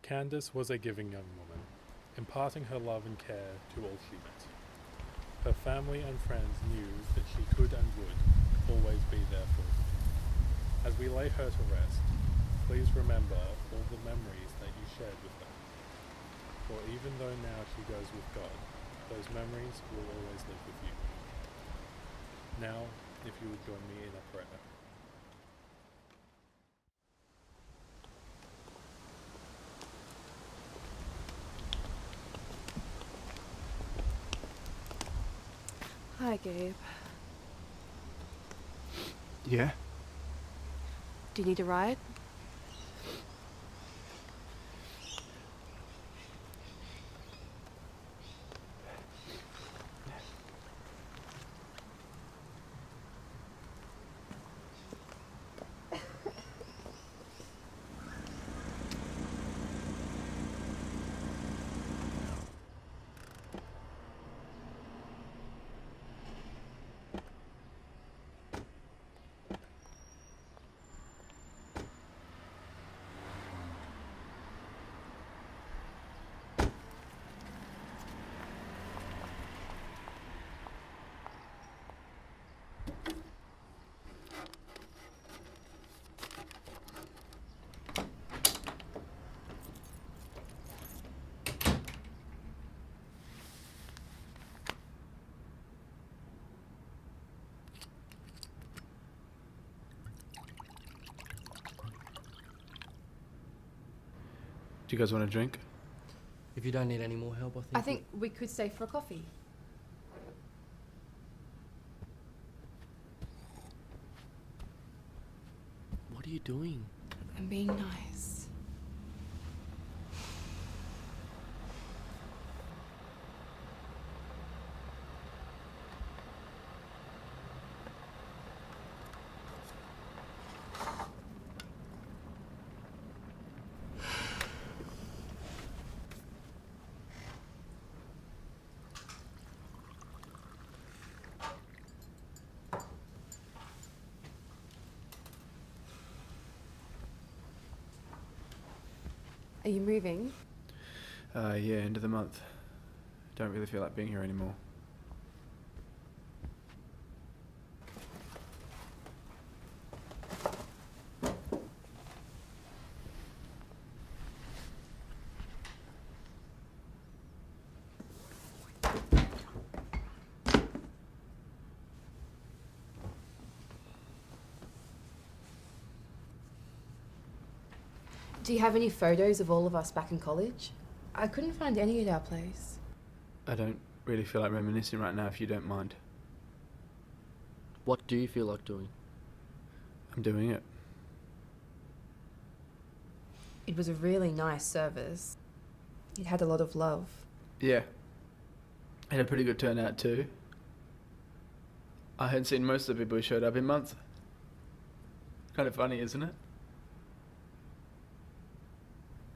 Candace was a giving young woman, imparting her love and care to all she met. Her family and friends knew that she could and would always be there for them. As we lay her to rest, please remember all the memories that you shared with her. For even though now she goes with God, those memories will always live with you. Now, if you would join me in a prayer. Hi, Gabe. Yeah? Do you need a ride? Do you guys want a drink? If you don't need any more help, I think we could stay for a coffee. What are you doing? I'm being nice. Are you moving? Yeah, end of the month. Don't really feel like being here anymore. Do you have any photos of all of us back in college? I couldn't find any at our place. I don't really feel like reminiscing right now, if you don't mind. What do you feel like doing? I'm doing it. It was a really nice service. It had a lot of love. Yeah. Had a pretty good turnout too. I hadn't seen most of the people who showed up in months. Kind of funny, isn't it?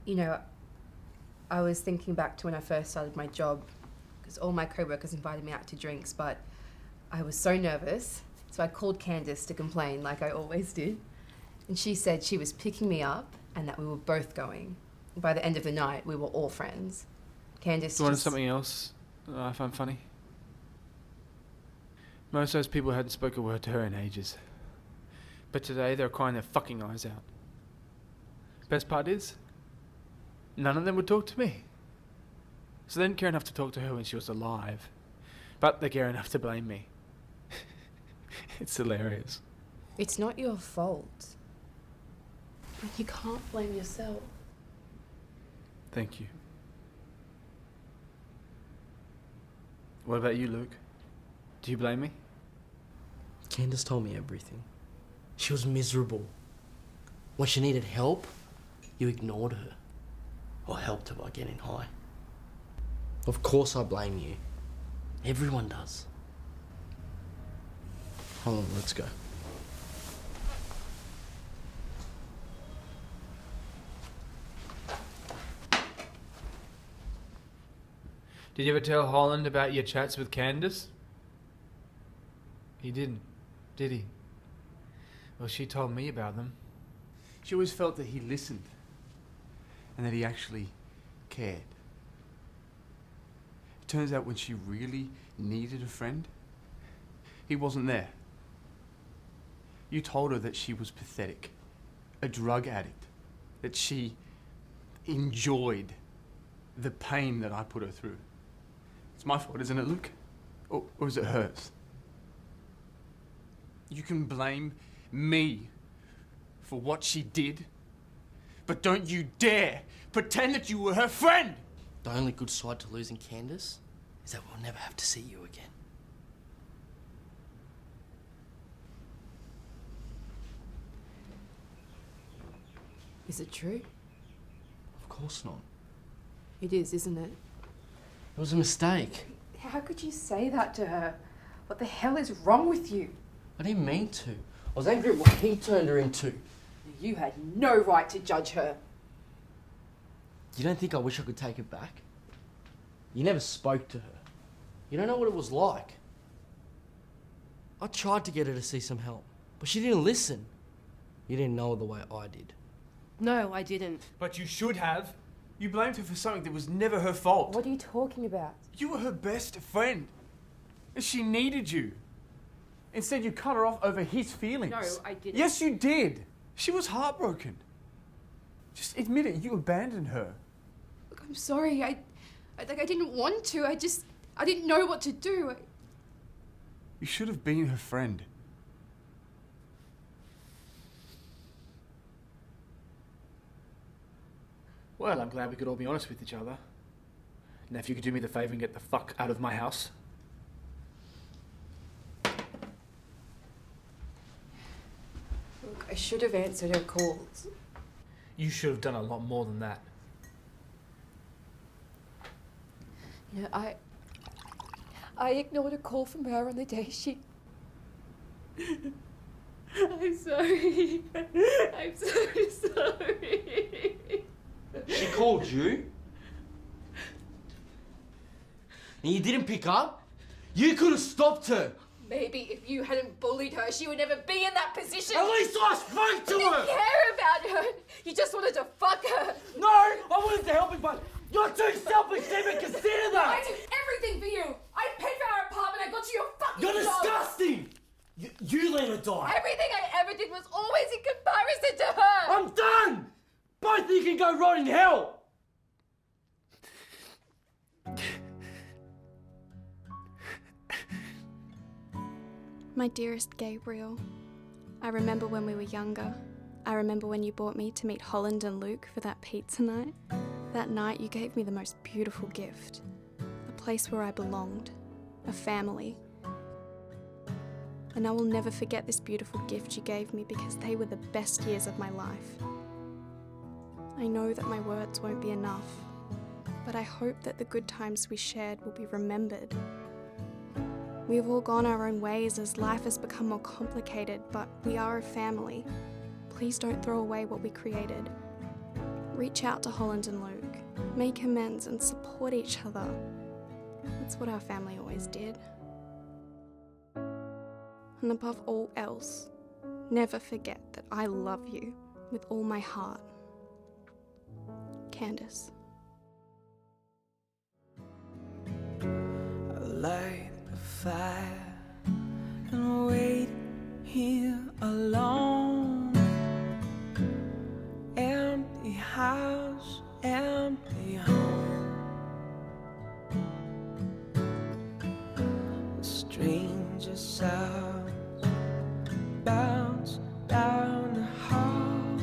You know, I was thinking back to when I first started my job, because all my co-workers invited me out to drinks, but I was so nervous, so I called Candace to complain like I always did. And she said she was picking me up and that we were both going. By the end of the night, we were all friends. Candace You want just... something else I find funny? Most of those people hadn't spoken a word to her in ages. But today they were crying their fucking eyes out. Best part is, none of them would talk to me. So they didn't care enough to talk to her when she was alive. But they care enough to blame me. It's hilarious. It's not your fault. You can't blame yourself. Thank you. What about you, Luke? Do you blame me? Candace told me everything. She was miserable. When she needed help, you ignored her. Or helped her by getting high. Of course I blame you. Everyone does. Hold on, let's go. Did you ever tell Holland about your chats with Candace? He didn't, did he? Well, she told me about them. She always felt that he listened. and that he actually cared. It turns out when she really needed a friend, he wasn't there. You told her that she was pathetic, a drug addict, that she enjoyed the pain that I put her through. It's my fault, isn't it, Luke? Or is it hers? You can blame me for what she did, but don't you dare pretend that you were her friend! The only good side to losing Candace is that we'll never have to see you again. Is it true? Of course not. It is, isn't it? It was a mistake. How could you say that to her? What the hell is wrong with you? I didn't mean to. I was angry at what he turned her into. You had no right to judge her. You don't think I wish I could take it back? You never spoke to her. You don't know what it was like. I tried to get her to see some help, but she didn't listen. You didn't know her the way I did. No, I didn't. But you should have. You blamed her for something that was never her fault. What are you talking about? You were her best friend. She needed you. Instead, you cut her off over his feelings. No, I didn't. Yes, you did. She was heartbroken. Just admit it. You abandoned her. Look, I'm sorry. I didn't want to. I didn't know what to do. You should have been her friend. Well, I'm glad we could all be honest with each other. Now, if you could do me the favour and get the fuck out of my house. Look, I should have answered her calls. You should have done a lot more than that. You know, I ignored a call from her on the day she... I'm sorry. I'm so sorry. She called you? And you didn't pick up? You could have stopped her. Maybe if you hadn't bullied her, she would never be in that position. At least I spoke to You didn't her! care about her. You just wanted to fuck her. No, I wanted to help you, but you're too selfish to even consider I that! did everything for you. I paid for our apartment. I got you your fucking You're job. disgusting! You let her die. Everything I ever did was always in comparison to her. I'm done! Both of you can go rot in hell! My dearest Gabriel, I remember when we were younger. I remember when you brought me to meet Holland and Luke for that pizza night. That night you gave me the most beautiful gift. A place where I belonged. A family. And I will never forget this beautiful gift you gave me because they were the best years of my life. I know that my words won't be enough, but I hope that the good times we shared will be remembered. We have all gone our own ways as life has become more complicated, but we are a family. Please don't throw away what we created. Reach out to Holland and Luke. Make amends and support each other. That's what our family always did. And above all else, never forget that I love you with all my heart. Candace. Light the fire and wait here alone. Empty house, empty home. Stranger sounds bounce down the hall.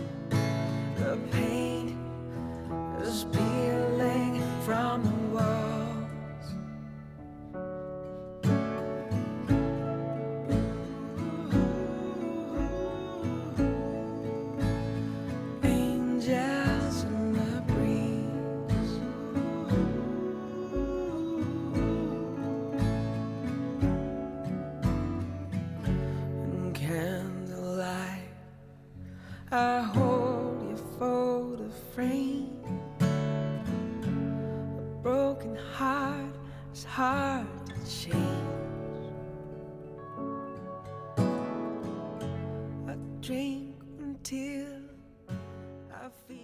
The pain is peeling from the walls. Angels in the breeze. In candlelight, I hold your photo frame. A broken heart is hard to change. I drink until I feel